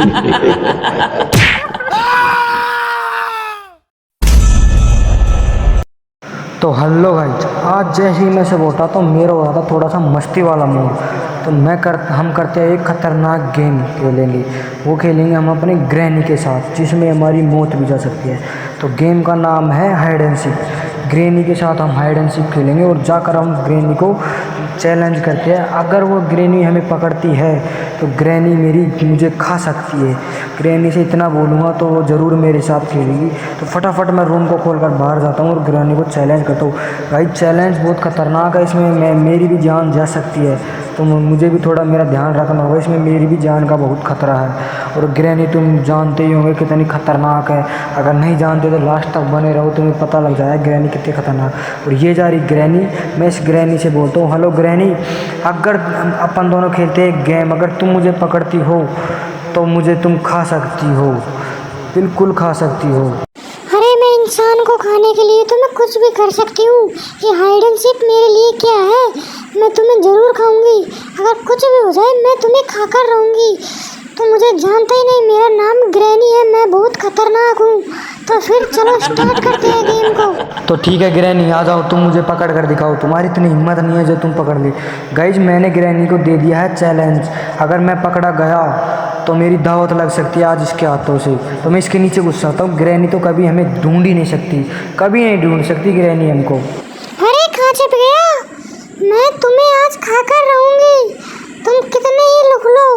तो hello guys, आज जैसे ही मैं से उठा तो मेरा हो रहा था थोड़ा सा मस्ती वाला मूड। तो हम करते हैं एक खतरनाक गेम खेलेंगे। वो खेलेंगे हम अपने ग्रैनी के साथ, जिसमें हमारी मौत भी जा सकती है। तो गेम का नाम है हाइड एंड सीक। ग्रैनी के साथ हम हाइड एंड सीक खेलेंगे और जाकर हम ग्रैनी को चैलेंज करते हैं। अगर वो ग्रैनी हमें पकड़ती है तो ग्रैनी मुझे खा सकती है। ग्रैनी से इतना बोलूँगा तो वो ज़रूर मेरे साथ खेलेगी। तो फटाफट मैं रूम को खोलकर बाहर जाता हूँ और ग्रैनी को चैलेंज करता हूँ। भाई चैलेंज बहुत खतरनाक है, इसमें मेरी भी जान जा सकती है। तो मुझे भी थोड़ा मेरा ध्यान रखना होगा, इसमें मेरी भी जान का बहुत खतरा है। और ग्रैनी तुम जानते ही होंगे कितनी खतरनाक है। अगर नहीं जानते तो लास्ट तक बने रहो, तुम्हें पता लग जाएगा ग्रैनी कितनी खतरनाक। और ये जा रही ग्रैनी, मैं इस ग्रैनी से बोलता हूँ, हेलो ग्रैनी, अगर अपन दोनों खेलते एक गेम, अगर तुम मुझे पकड़ती हो तो मुझे तुम खा सकती हो, बिल्कुल खा सकती हो। अरे मैं इंसान को खाने के लिए तो मैं कुछ भी कर सकती हूँ। ये हाइड एंड सीक मेरे लिए क्या है, मैं तुम्हें ज़रूर खाऊंगी। अगर कुछ भी हो जाए मैं तुम्हें खाकर रहूँगी। तो मुझे जानता ही नहीं, मेरा नाम ग्रैनी है, मैं बहुत खतरनाक हूँ। तो फिर चलो स्टार्ट करते हैं गेम को। तो ठीक है ग्रैनी, आ जाओ, तुम मुझे पकड़ कर दिखाओ। तुम्हारी इतनी हिम्मत नहीं है जो तुम पकड़ ली। गाइज मैंने ग्रैनी को दे दिया है चैलेंज, अगर मैं पकड़ा गया तो मेरी दावत लग सकती है आज इसके हाथों से। तो मैं इसके नीचे घुस जाता हूँ। ग्रैनी तो कभी हमें ढूंढ ही नहीं सकती, कभी नहीं ढूंढ सकती ग्रैनी हमको। अरे कहाँ छिप गया, मैं तुम्हें आज खाकर रहूँगी। तुम कितने ही लुक लो,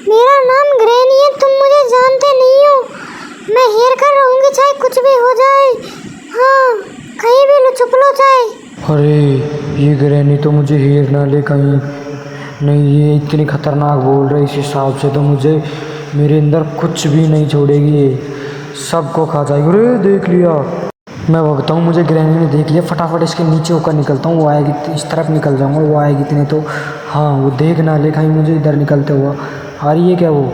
मेरा नाम ग्रैनी है, तुम मुझे जानते नहीं हो। मैं हेर कर रहूँगी चाहे कुछ भी हो जाए। हाँ, कहीं भी छुप लो चाहे। अरे ये ग्रैनी तो मुझे हेर ना ले कहीं। नहीं, ये इतनी खतरनाक बोल रही, इस हिसाब से तो मुझे मेरे अंदर कुछ भी नहीं छोड़ेगी, ये सबको खा जाएगी। अरे देख लिया, मैं भगता हूँ, मुझे ग्रैनी ने देख लिया। फटाफट इसके नीचे होकर निकलता हूँ, वो आएगी इस तरफ निकल जाऊँगा, वो आएगी इतने तो। हाँ वो देख ना ले कहीं मुझे इधर निकलते हुआ। आ रही है क्या वो?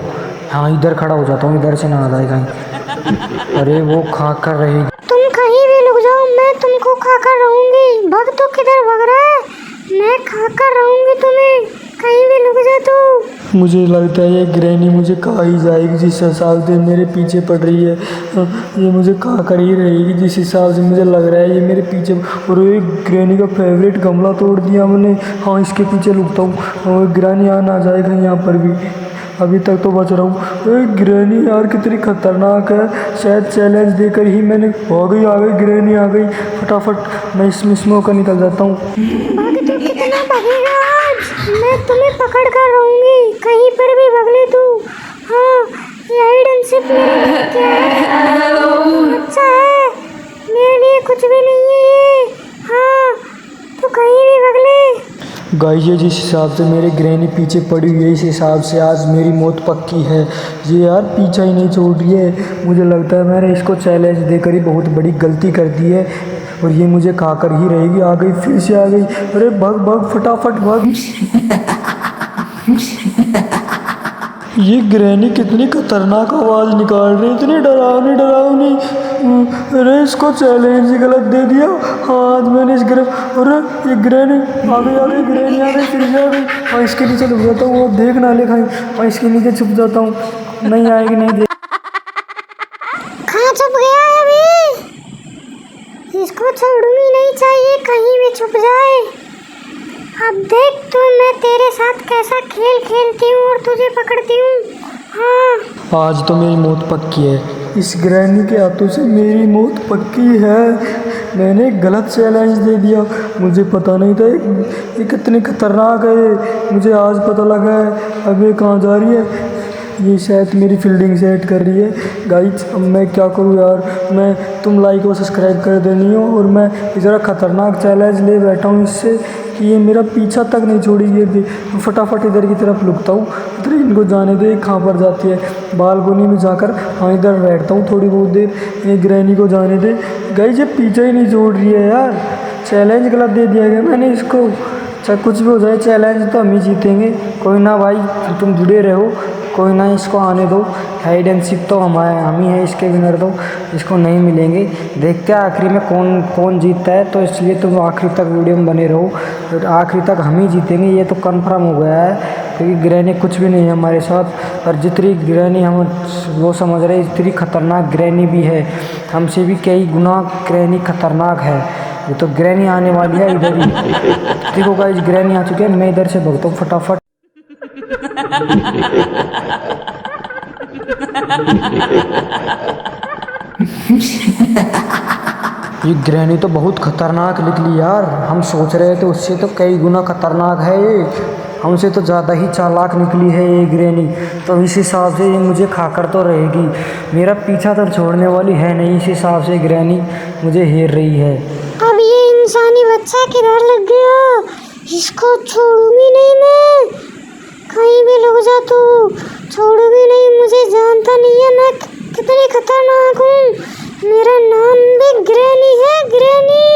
हाँ इधर खड़ा हो जाता हूँ, इधर से ना आ जाए कहीं। अरे वो खा कर रहेगी। तुम कहीं भी लुक जाओ, मैं तुमको खाकर रहूँगी। भग तो किधर भग रहा है, मैं खाकर रहूँगी तुम्हें, कहीं भी लुक जा तू। मुझे लगता है ये ग्रैनी मुझे खा ही जाएगी, जिस हिसाब से मेरे पीछे पड़ रही है। ये मुझे खा कर ही रहेगी, जिस हिसाब से मुझे लग रहा है ये मेरे पीछे। और एक ग्रैनी का फेवरेट गमला तोड़ दिया मैंने। हाँ इसके पीछे लुकता हूँ, और ग्रैनी आ ना जाएगा यहाँ पर भी। अभी तक तो बच रहा हूँ। ग्रैनी यार कितनी खतरनाक है, शायद चैलेंज देकर ही मैंने। आ गई ग्रैनी आ गई। फटाफट मैं इसमें होकर निकल जाता हूँ। भाग तो कितना भागेगा आज, मैं तुम्हें पकड़ कर रहूँगी, कहीं पर भी भाग ले तू। हाँ ये हाइड एंड सीक मेरे लिए क्या है, अच्छा है, मेरे लिए कुछ भी नहीं है ये। हाँ तो कहीं भी भाग ले। गाइस ये जिस हिसाब से मेरे ग्रैनी पीछे पड़ी हुई है, इस हिसाब से आज मेरी मौत पक्की है। ये यार पीछा ही नहीं छोड़ रही है। मुझे लगता है मैंने इसको चैलेंज देकर ही बहुत बड़ी गलती कर दी है, और ये मुझे खाकर ही रहेगी। आ गई, फिर से आ गई। अरे भाग फटाफट भाग। ये ग्रैनी कितनी खतरनाक आवाज़ निकाल रही है, इतनी डरावनी। अरे इसको चैलेंज गलत दे दिया। हाँ आज मैंने इस अरे ये ग्रैनी आ गई, ग्रैनी आ गई, फिर से आ गई। हाँ इसके नीचे छुप जाता हूँ, वो देख ना ले कहीं। हाँ इसके नीचे छुप जाता हूँ, नहीं आएगी, नहीं देख। कहाँ छुप गया है अभी, इसको छोड़ूंगी नहीं, चाहिए कहीं भी छुप जाए। अब देख तू मैं तेरे साथ कैसा खेल खेलती हूँ और तुझे पकड़ती हूँ। हाँ आज तो मेरी मौत पक्की है, इस ग्रैनी के हाथों से मेरी मौत पक्की है। मैंने गलत चैलेंज दे दिया, मुझे पता नहीं था ये कितनी खतरनाक है। मुझे आज पता लगा है। अब ये कहाँ जा रही है? ये शायद मेरी फील्डिंग सेट कर रही है। गाइस अब मैं क्या करूँ यार, तुम लाइक और सब्सक्राइब कर देनी हो। और मैं ज़रा खतरनाक चैलेंज ले बैठा हूँ इससे कि ये मेरा पीछा तक नहीं छोड़ेगी। ये फटाफट इधर की तरफ लुकता हूँ, इधर इनको जाने दे, कहाँ पर जाती है। बालकोनी में जाकर हाँ इधर बैठता हूँ थोड़ी बहुत देर, ये ग्रैनी को जाने दे। गाइस ये पीछा ही नहीं छोड़ रही है यार, चैलेंज गलत दे दिया गया मैंने इसको। चाहे कुछ भी हो जाए, चैलेंज तो हम ही जीतेंगे। कोई ना भाई, तुम जुड़े रहो, कोई ना, इसको आने दो। हाइड एंड सीक तो हम ही है इसके विनर, तो इसको नहीं मिलेंगे। देखते हैं आखिरी में कौन जीतता है। तो इसलिए तुम आखिरी तक वीडियो में बने रहो, आखिरी तक हम ही जीतेंगे, ये तो कंफर्म हो गया है। क्योंकि ग्रैनी कुछ भी नहीं है हमारे साथ। और जितनी ग्रैनी हम वो समझ रहे इतनी खतरनाक ग्रैनी भी है, हमसे भी कई गुना ग्रैनी खतरनाक है। ये तो ग्रैनी आने वाली है इधर ही। देखो गाइस ग्रैनी आ चुकी है, मैं इधर से भागता हूँ फटाफट। ये ग्रैनी तो बहुत खतरनाक निकली यार, हम सोच रहे थे उससे तो कई गुना खतरनाक है ये, हमसे तो ज़्यादा ही चालाक निकली है ये ग्रैनी। तो इस हिसाब से ये मुझे खाकर तो रहेगी, मेरा पीछा तो छोड़ने वाली है नहीं। इस हिसाब से ग्रैनी मुझे हेर रही है। अब ये इंसानी बच्चा किधर लग गया, इसको छोड़ूंगी नहीं मैं, कहीं भी लग जा तू, छोड़ूंगी नहीं। मुझे जानता नहीं है मैं कितनी खतरनाक हूँ, मेरा नाम भी ग्रैनी है। ग्रैनी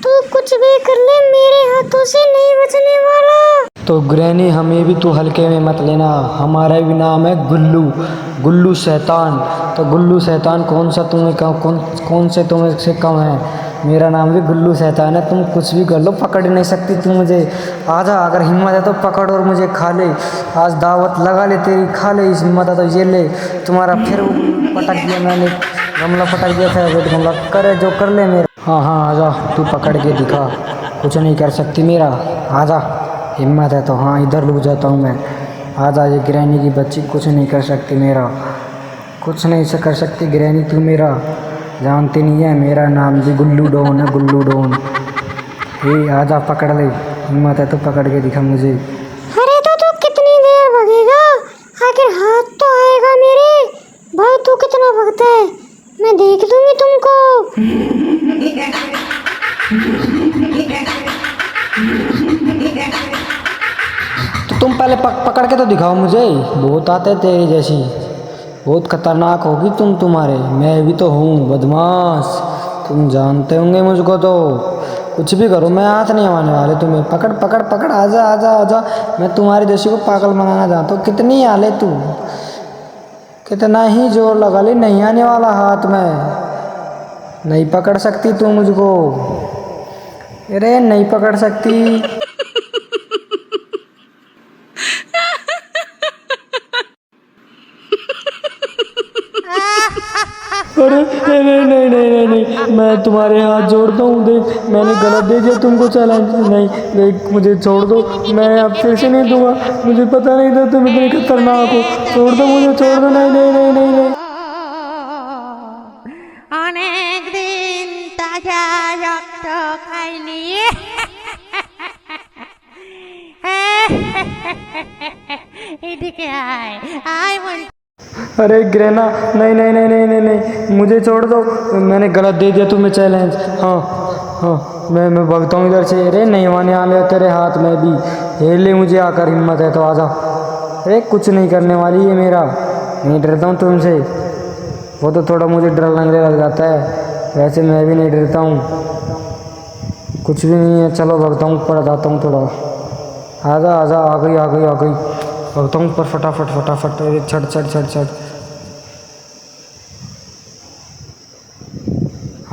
तू कुछ भी कर ले, मेरे हाथों से नहीं बचने वाला। तो ग्रैनी हमें भी तू हल्के में मत लेना, हमारा भी नाम है गुल्लू, गुल्लू शैतान। तो गुल्लू शैतान कौन सा तुम्हें कौन से तुम्हें से कम है, मेरा नाम भी गुल्लू शैतान है। तुम कुछ भी कर लो, पकड़ नहीं सकती तुम मुझे। आजा, अगर हिम्मत है तो पकड़ और मुझे खा ले, आज दावत लगा ले तेरी, खा ले। इस हिम्मत है तो ये ले। तुम्हारा फिर पटक दिया मैंने, गमला पटक दिया था, वेट गमला करे जो कर ले मेरा। हाँ हाँ आजा, तू पकड़ के दिखा, कुछ नहीं कर सकती मेरा, आजा हिम्मत है तो। हाँ इधर रुक जाता हूँ मैं, आजा। ये ग्रैनी की बच्ची कुछ नहीं कर सकती मेरा, कुछ नहीं से कर सकती ग्रैनी तू मेरा, जानती नहीं है मेरा नाम भी गुल्लू डॉन है, गुल्लू डॉन। हे आजा पकड़ ले, हिम्मत है तो पकड़ के दिखा मुझे। अरे तो तू कितनी देर भगेगा, आखिर हाथ तो आएगा मेरे। भाई तू कितना भगता है, मैं देख दूंगी तुमको। तो तुम पहले पकड़ के तो दिखाओ मुझे, बहुत आते तेरी जैसी, बहुत खतरनाक होगी तुम, तुम्हारे मैं भी तो हूँ बदमाश, तुम जानते होंगे मुझको। तो कुछ भी करो, मैं हाथ नहीं आने वाले तुम्हें। पकड़ पकड़ पकड़, आजा आजा आजा, मैं तुम्हारी जैसी को पागल बनाना चाहता हूँ। कितनी आले तू, कितना ही जोर लगा ले, नहीं आने वाला हाथ में, नहीं पकड़ सकती तू मुझको, अरे नहीं पकड़ सकती। अरे नहीं नहीं नहीं नहीं नहीं, मैं तुम्हारे हाथ जोड़ता हूँ, देख मैंने गलत दे दिया तुमको चैलेंज। नहीं देख मुझे छोड़ दो, मैं अब फिर से नहीं दूंगा, मुझे पता नहीं था तुम इतने खतरनाक हो, छोड़ दो मुझे, छोड़ दो। नहीं नहीं नहीं नहीं नहीं। অনেক দিন তাজা রক্ত খাইনি। এদিকে আয় আয় বল। अरे ग्रेना नहीं नहीं नहीं नहीं नहीं नहीं, मुझे छोड़ दो, मैंने गलत दे दिया तुम्हें चैलेंज। हाँ हाँ मैं भागता हूँ इधर से। अरे नहीं आने वाले तेरे हाथ में भी, ये ले मुझे आकर, हिम्मत है तो आजा। अरे कुछ नहीं करने वाली है मेरा, नहीं डरता हूँ तुमसे, वो तो थोड़ा मुझे डर लगने लग जाता है, वैसे मैं भी नहीं डरता हूँ, कुछ भी नहीं है। चलो भागता हूँ, ऊपर जाता हूँ थोड़ा, आजा आजा, आ गई आ गई आ गई, भागता हूँ ऊपर फटाफट फटाफट, छट छट छट छट,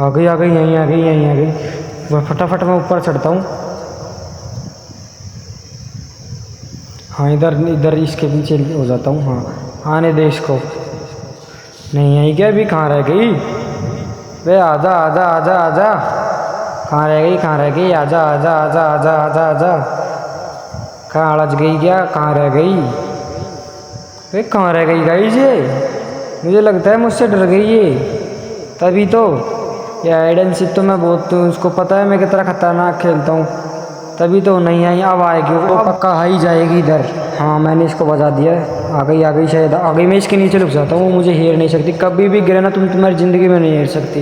आ गई यहीं आ गई यहीं आ गई, वह फटाफट मैं ऊपर चढ़ता हूँ। हाँ इधर इधर इसके पीछे हो जाता हूँ। हाँ आने दे इसको, नहीं यहीं क्या, अभी कहाँ रह गई वे, आजा आजा आजा आजा, कहाँ रह गई कहाँ रह गई, आजा आजा आजा आजा आजा आजा, कहाँ अड़च गई क्या, कहाँ रह गई वे, कहाँ रह गई गाइस ये, मुझे लगता है मुझसे डर गई ये, तभी तो। ये हाइड एंड सीक तो मैं बहुत, उसको पता है मैं कितना खतरनाक खेलता हूँ, तभी तो नहीं आई। अब आएगी वो, पक्का आ ही जाएगी इधर। हाँ मैंने इसको बजा दिया, आ गई शायद आ गई। मैं इसके नीचे लुक जाता हूँ, वो मुझे हेर नहीं सकती कभी भी, गिरे ना तुम तुम्हारी ज़िंदगी में नहीं हेर सकती।